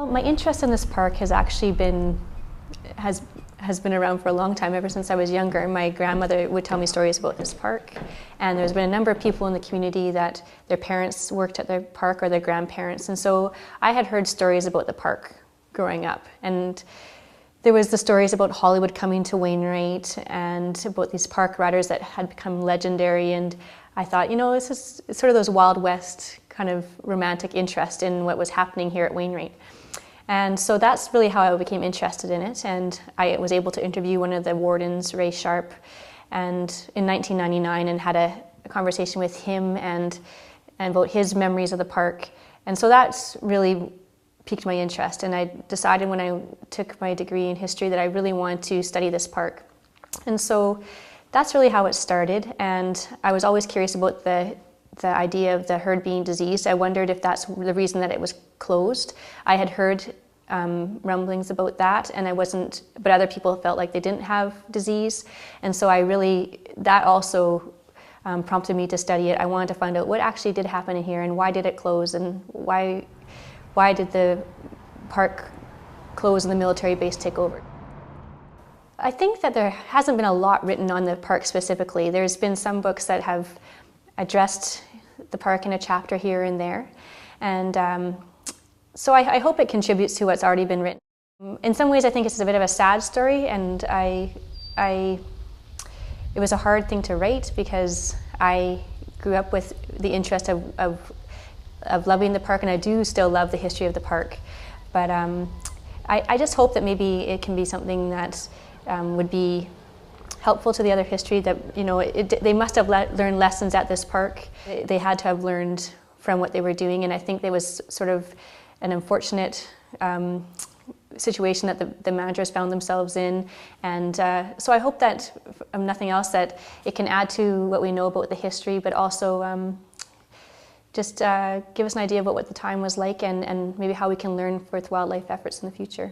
Well, my interest in this park has actually been has been around for a long time, ever since I was younger. My grandmother would tell me stories about this park, and there's been a number of people in the community that their parents worked at the park or their grandparents, and so I had heard stories about the park growing up. And there was the stories about Hollywood coming to Wainwright and about these park riders that had become legendary, and I thought, you know, this is sort of those Wild West kind of romantic interest in what was happening here at Wainwright. And so that's really how I became interested in it, and I was able to interview one of the wardens, Ray Sharp, and in 1999, and had a conversation with him and about his memories of the park. And so that's really piqued my interest, and I decided when I took my degree in history that I really wanted to study this park. And so that's really how it started, and I was always curious about the idea of the herd being diseased. I wondered if that's the reason that it was closed. I had heard rumblings about that, and but other people felt like they didn't have disease, and so that also prompted me to study it. I wanted to find out what actually did happen in here, and why did it close, and why did the park close and the military base take over. I think that there hasn't been a lot written on the park specifically. There's been some books that have addressed the park in a chapter here and there, and so I hope it contributes to what's already been written. In some ways I think it's a bit of a sad story, and it was a hard thing to write because I grew up with the interest of loving the park, and I do still love the history of the park, but I just hope that maybe it can be something that would be helpful to the other history, that, you know, they must have learned lessons at this park. They had to have learned from what they were doing, and I think there was sort of an unfortunate situation that the managers found themselves in, and so I hope that, if nothing else, that it can add to what we know about the history, but also just give us an idea about what the time was like, and maybe how we can learn with wildlife efforts in the future.